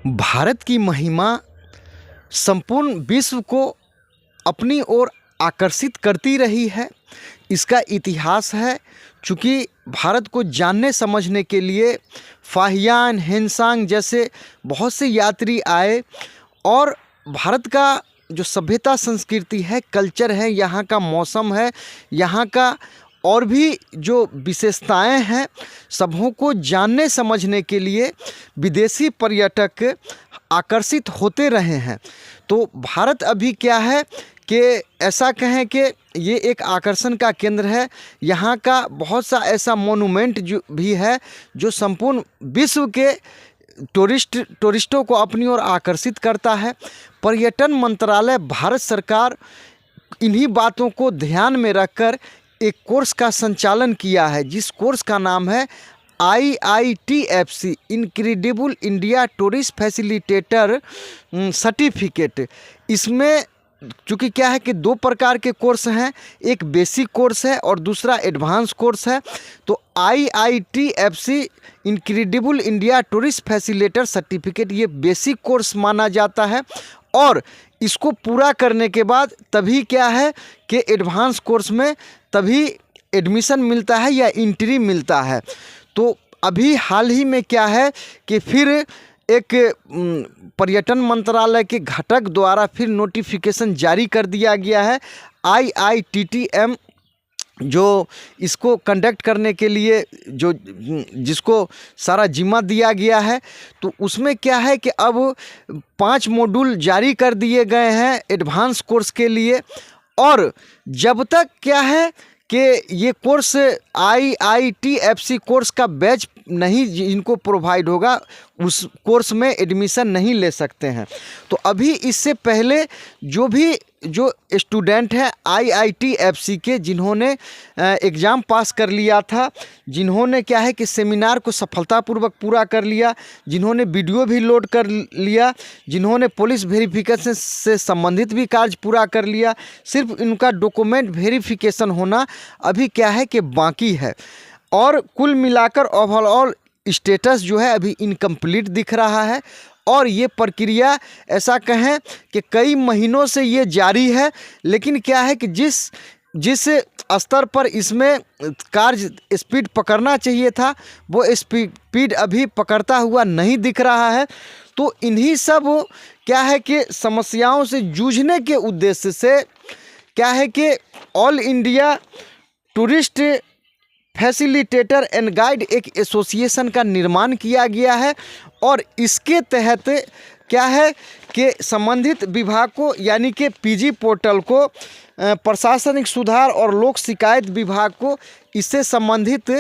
भारत की महिमा संपूर्ण विश्व को अपनी ओर आकर्षित करती रही है। इसका इतिहास है। चूँकि भारत को जानने समझने के लिए फाहियान, हेनसांग जैसे बहुत से यात्री आए और भारत का जो सभ्यता, संस्कृति है, कल्चर है, यहाँ का मौसम है, यहाँ का और भी जो विशेषताएं हैं, सबों को जानने समझने के लिए विदेशी पर्यटक आकर्षित होते रहे हैं। तो भारत अभी क्या है कि ऐसा कहें कि ये एक आकर्षण का केंद्र है। यहाँ का बहुत सा ऐसा मोनूमेंट जो भी है जो संपूर्ण विश्व के टूरिस्टों को अपनी ओर आकर्षित करता है। पर्यटन मंत्रालय, भारत सरकार इन्हीं बातों को ध्यान में रखकर एक कोर्स का संचालन किया है, जिस कोर्स का नाम है IITFC incredible India tourist facilitator certificate. इसमें चूँकि क्या है कि दो प्रकार के कोर्स हैं, एक बेसिक कोर्स है और दूसरा एडवांस कोर्स है। तो IITFC incredible India tourist facilitator certificate ये बेसिक कोर्स माना जाता है और इसको पूरा करने के बाद तभी क्या है कि एडवांस कोर्स में तभी एडमिशन मिलता है या एंट्री मिलता है। तो अभी हाल ही में क्या है कि फिर एक पर्यटन मंत्रालय के घटक द्वारा फिर नोटिफिकेशन जारी कर दिया गया है। IITTM जो इसको कंडक्ट करने के लिए जिसको सारा जिम्मा दिया गया है, तो उसमें क्या है कि अब 5 मॉड्यूल जारी कर दिए गए हैं एडवांस कोर्स के लिए। और जब तक क्या है कि ये कोर्स IITFC कोर्स का बैच नहीं इनको प्रोवाइड होगा, उस कोर्स में एडमिशन नहीं ले सकते हैं। तो अभी इससे पहले जो स्टूडेंट हैं IITFC के, जिन्होंने एग्ज़ाम पास कर लिया था, जिन्होंने क्या है कि सेमिनार को सफलतापूर्वक पूरा कर लिया, जिन्होंने वीडियो भी लोड कर लिया, जिन्होंने पुलिस वेरिफिकेशन से संबंधित भी कार्य पूरा कर लिया, सिर्फ इनका डॉक्यूमेंट वेरिफिकेशन होना अभी क्या है कि बाकी है। और कुल मिलाकर ओवरऑल स्टेटस जो है अभी इनकम्प्लीट दिख रहा है। और ये प्रक्रिया ऐसा कहें कि कई महीनों से ये जारी है, लेकिन क्या है कि जिस स्तर पर इसमें कार्य स्पीड पकड़ना चाहिए था, वो स्पीड अभी पकड़ता हुआ नहीं दिख रहा है। तो इन्हीं सब क्या है कि समस्याओं से जूझने के उद्देश्य से क्या है कि all India tourist facilitator and guide एक एसोसिएशन का निर्माण किया गया है। और इसके तहत क्या है कि संबंधित विभाग को यानी कि PG पोर्टल को, प्रशासनिक सुधार और लोक शिकायत विभाग को इससे संबंधित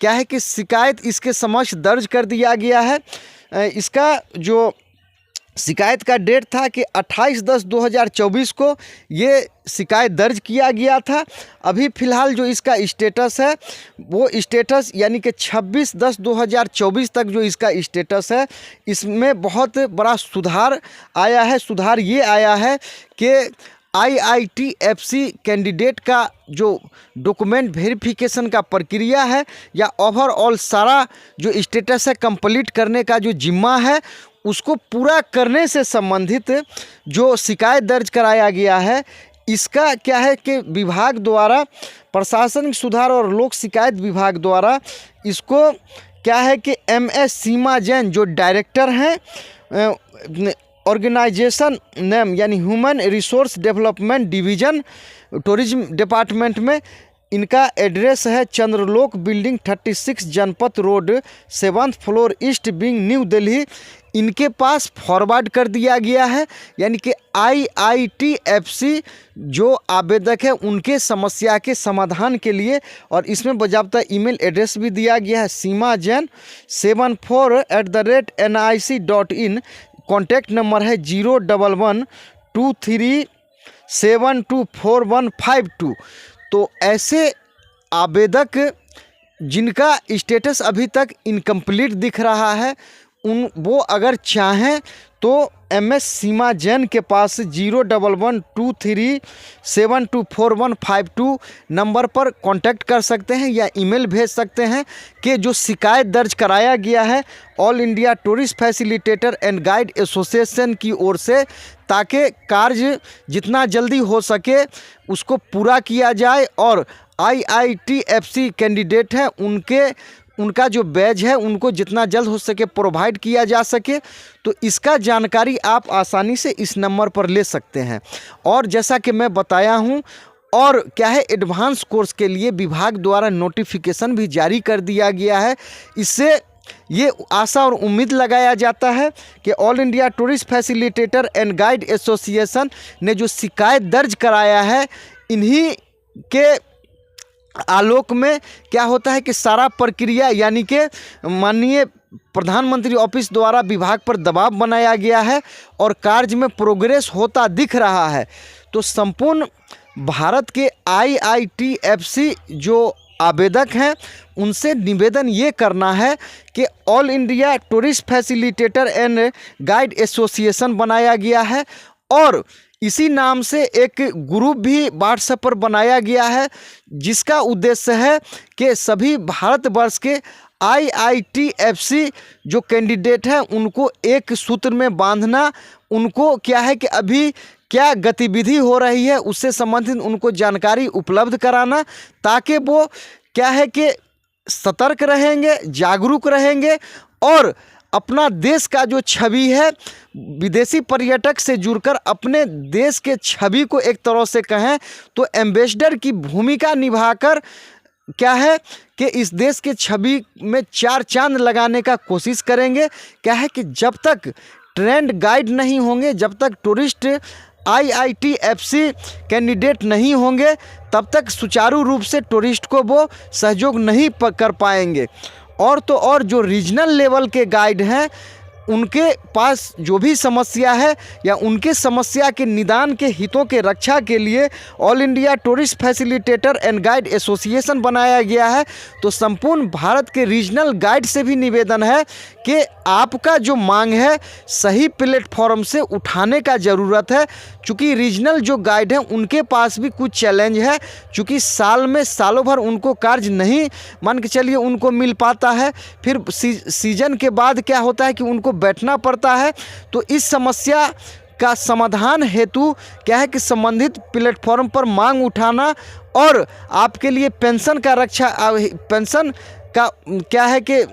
क्या है कि शिकायत इसके समक्ष दर्ज कर दिया गया है। इसका जो शिकायत का डेट था कि 28/10/2024 को ये शिकायत दर्ज किया गया था। अभी फ़िलहाल जो इसका स्टेटस है वो स्टेटस यानी कि 26/10/2024 तक जो इसका स्टेटस है, इसमें बहुत बड़ा सुधार आया है। सुधार ये आया है कि IITFC कैंडिडेट का जो डॉक्यूमेंट वेरिफिकेशन का प्रक्रिया है या ओवरऑल सारा जो स्टेटस है कंप्लीट करने का जो जिम्मा है, उसको पूरा करने से संबंधित जो शिकायत दर्ज कराया गया है, इसका क्या है कि विभाग द्वारा, प्रशासनिक सुधार और लोक शिकायत विभाग द्वारा इसको क्या है कि MS सीमा जैन जो डायरेक्टर हैं ऑर्गेनाइजेशन नेम यानी human resource development division tourism department में, इनका एड्रेस है Chandralok building 36 Janpath road 7th floor east wing new Delhi. इनके पास फॉरवर्ड कर दिया गया है, यानी कि IITFC जो आवेदक है उनके समस्या के समाधान के लिए। और इसमें बाकायदा ईमेल एड्रेस भी दिया गया है simajain 74@nic.in। कॉन्टैक्ट नंबर है 01123724152। तो ऐसे आवेदक जिनका स्टेटस अभी तक इनकम्प्लीट दिख रहा है, वो अगर चाहें तो MS सीमा जैन के पास 01123724152 नंबर पर कांटेक्ट कर सकते हैं या ईमेल भेज सकते हैं कि जो शिकायत दर्ज कराया गया है all India tourist facilitator and guide association की ओर से, ताकि कार्य जितना जल्दी हो सके उसको पूरा किया जाए और IITFC कैंडिडेट हैं उनका जो बैज है उनको जितना जल्द हो सके प्रोवाइड किया जा सके। तो इसका जानकारी आप आसानी से इस नंबर पर ले सकते हैं। और जैसा कि मैं बताया हूं, और क्या है, एडवांस कोर्स के लिए विभाग द्वारा नोटिफिकेशन भी जारी कर दिया गया है। इससे ये आशा और उम्मीद लगाया जाता है कि all India tourist facilitator and guide association ने जो शिकायत दर्ज कराया है, इन्हीं के आलोक में क्या होता है कि सारा प्रक्रिया, यानी कि माननीय प्रधानमंत्री ऑफिस द्वारा विभाग पर दबाव बनाया गया है और कार्य में प्रोग्रेस होता दिख रहा है। तो संपूर्ण भारत के IITFC जो आवेदक हैं उनसे निवेदन ये करना है कि all India tourist facilitator and guide association बनाया गया है और इसी नाम से एक ग्रुप भी व्हाट्सएप पर बनाया गया है, जिसका उद्देश्य है कि सभी भारतवर्ष के IITFC जो कैंडिडेट हैं उनको एक सूत्र में बांधना, उनको क्या है कि अभी क्या गतिविधि हो रही है उससे संबंधित उनको जानकारी उपलब्ध कराना, ताकि वो क्या है कि सतर्क रहेंगे, जागरूक रहेंगे और अपना देश का जो छवि है विदेशी पर्यटक से जुड़कर अपने देश के छवि को एक तरह से कहें तो एम्बेसडर की भूमिका निभाकर क्या है कि इस देश के छवि में चार चांद लगाने का कोशिश करेंगे। क्या है कि जब तक ट्रेंड गाइड नहीं होंगे, जब तक टूरिस्ट IITFC कैंडिडेट नहीं होंगे, तब तक सुचारू रूप से टूरिस्ट को वो सहयोग नहीं कर पाएंगे। और तो और जो रीजनल लेवल के गाइड हैं उनके पास जो भी समस्या है या उनके समस्या के निदान के हितों के रक्षा के लिए all India tourist facilitator and guide association बनाया गया है। तो संपूर्ण भारत के रीजनल गाइड से भी निवेदन है कि आपका जो मांग है सही प्लेटफॉर्म से उठाने का ज़रूरत है, चूँकि रीजनल जो गाइड हैं उनके पास भी कुछ चैलेंज है, चूँकि साल में सालों भर उनको कार्य नहीं मान के चलिए उनको मिल पाता है, फिर सीजन के बाद क्या होता है कि उनको बैठना पड़ता है। तो इस समस्या का समाधान हेतु क्या है कि संबंधित प्लेटफॉर्म पर मांग उठाना और आपके लिए पेंशन का पेंशन का क्या है कि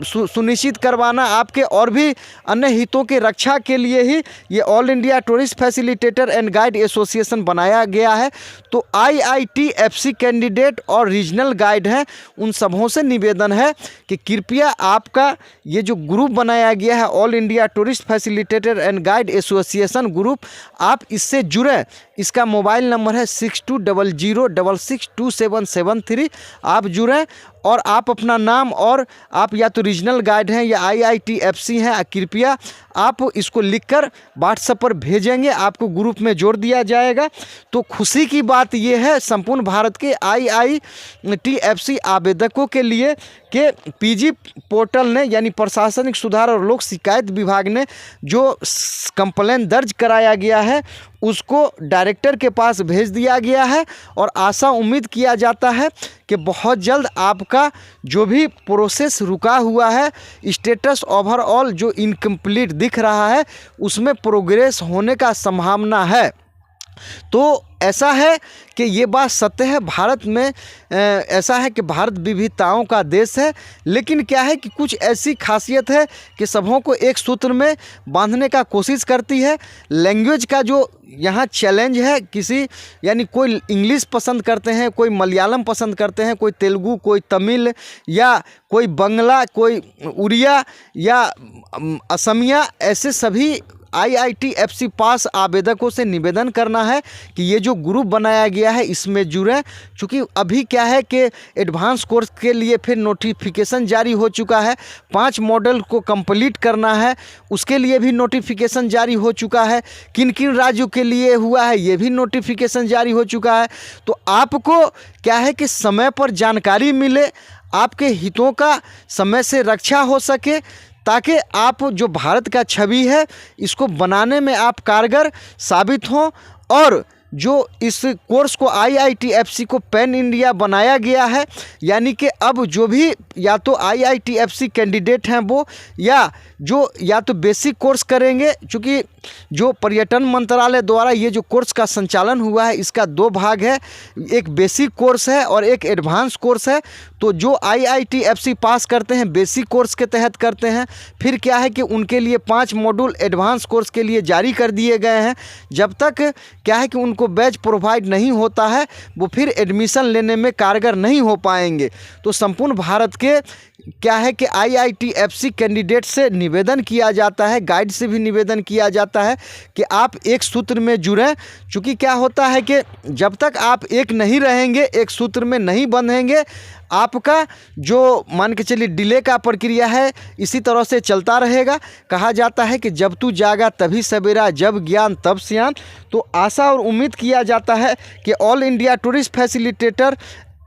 सुनिश्चित करवाना, आपके और भी अन्य हितों के रक्षा के लिए ही ये all India tourist facilitator and guide association बनाया गया है। तो IITFC कैंडिडेट और रीजनल गाइड हैं उन सबों से निवेदन है कि कृपया आपका ये जो ग्रुप बनाया गया है all India tourist facilitator and guide association group, आप इससे जुड़ें। इसका मोबाइल नंबर है 6200662773। आप जुड़ें और आप अपना नाम और आप या तो रीजनल गाइड हैं या IITFC हैं, कृपया आप इसको लिखकर व्हाट्सएप पर भेजेंगे, आपको ग्रुप में जोड़ दिया जाएगा। तो खुशी की बात यह है संपूर्ण भारत के IITFC आवेदकों के लिए कि PG पोर्टल ने यानी प्रशासनिक सुधार और लोक शिकायत विभाग ने जो कंप्लेन दर्ज कराया गया है उसको डायरेक्टर के पास भेज दिया गया है और आशा उम्मीद किया जाता है कि बहुत जल्द आपका जो भी प्रोसेस रुका हुआ है, स्टेटस ओवरऑल जो इनकम्प्लीट दिख रहा है, उसमें प्रोग्रेस होने का संभावना है। तो ऐसा है कि ये बात सत्य है, भारत में ऐसा है कि भारत विविधताओं का देश है, लेकिन क्या है कि कुछ ऐसी खासियत है कि सबों को एक सूत्र में बांधने का कोशिश करती है। लैंग्वेज का जो यहाँ चैलेंज है, किसी यानी कोई इंग्लिश पसंद करते हैं, कोई मलयालम पसंद करते हैं, कोई तेलुगु, कोई तमिल या कोई बंगला, कोई उड़िया या असमिया, ऐसे सभी IITFC पास आवेदकों से निवेदन करना है कि ये जो ग्रुप बनाया गया है इसमें जुड़ें। चूँकि अभी क्या है कि एडवांस कोर्स के लिए फिर नोटिफिकेशन जारी हो चुका है, 5 मॉडल को कंप्लीट करना है, उसके लिए भी नोटिफिकेशन जारी हो चुका है। किन किन राज्यों के लिए हुआ है ये भी नोटिफिकेशन जारी हो चुका है। तो आपको क्या है कि समय पर जानकारी मिले, आपके हितों का समय से रक्षा हो सके, ताकि आप जो भारत का छवि है इसको बनाने में आप कारगर साबित हों। और जो इस कोर्स को IITFC को पैन इंडिया बनाया गया है, यानी कि अब जो भी या तो IITFC कैंडिडेट हैं वो या तो बेसिक कोर्स करेंगे, क्योंकि जो पर्यटन मंत्रालय द्वारा ये जो कोर्स का संचालन हुआ है इसका 2 भाग है, एक बेसिक कोर्स है और एक एडवांस कोर्स है। तो जो IITFC पास करते हैं बेसिक कोर्स के तहत करते हैं, फिर क्या है कि उनके लिए 5 मॉड्यूल एडवांस कोर्स के लिए जारी कर दिए गए हैं। जब तक क्या है कि उनको बैच प्रोवाइड नहीं होता है वो फिर एडमिशन लेने में कारगर नहीं हो पाएंगे। तो संपूर्ण भारत के क्या है कि IITFC कैंडिडेट से निवेदन किया जाता है, गाइड से भी निवेदन किया जाता है कि आप एक सूत्र में जुड़ें। चूँकि क्या होता है कि जब तक आप एक नहीं रहेंगे, एक सूत्र में नहीं बंधेंगे, आपका जो मान के चलिए डिले का प्रक्रिया है इसी तरह से चलता रहेगा। कहा जाता है कि जब तू जागा तभी सवेरा, जब ज्ञान तब सियान। तो आशा और उम्मीद किया जाता है कि all India tourist facilitator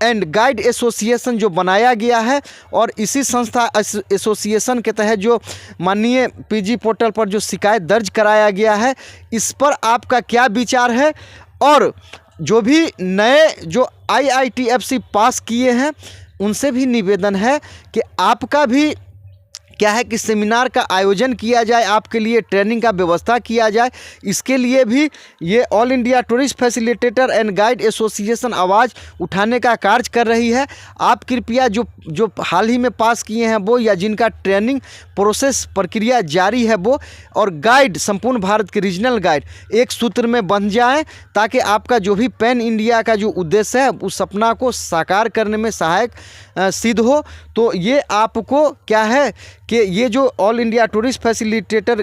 and guide association जो बनाया गया है और इसी संस्था एसोसिएशन के तहत जो माननीय PG पोर्टल पर जो शिकायत दर्ज कराया गया है, इस पर आपका क्या विचार है। और जो भी नए जो IITFC पास किए हैं उनसे भी निवेदन है कि आपका भी क्या है कि सेमिनार का आयोजन किया जाए, आपके लिए ट्रेनिंग का व्यवस्था किया जाए। इसके लिए भी ये all India tourist facilitator and guide association आवाज़ उठाने का कार्य कर रही है। आप कृपया जो हाल ही में पास किए हैं वो या जिनका ट्रेनिंग प्रोसेस प्रक्रिया जारी है वो और गाइड संपूर्ण भारत के रीजनल गाइड एक सूत्र में बंध जाएं, ताकि आपका जो भी पैन इंडिया का जो उद्देश्य है उस सपना को साकार करने में सहायक सिद्ध हो। तो ये आपको क्या है कि ये जो all India tourist facilitator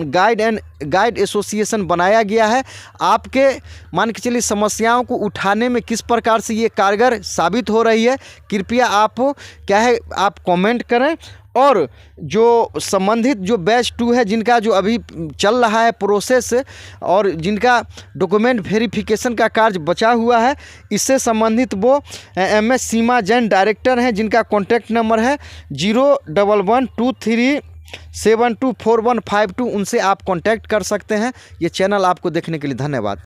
guide association बनाया गया है, आपके मान के चलिए समस्याओं को उठाने में किस प्रकार से ये कारगर साबित हो रही है, कृपया आप क्या है आप कमेंट करें। और जो संबंधित जो बैच 2 है जिनका जो अभी चल रहा है प्रोसेस और जिनका डॉक्यूमेंट वेरिफिकेशन का कार्य बचा हुआ है, इससे संबंधित वो MS सीमा जैन डायरेक्टर हैं, जिनका कॉन्टैक्ट नंबर है 01123724152। उनसे आप कांटेक्ट कर सकते हैं। ये चैनल आपको देखने के लिए धन्यवाद।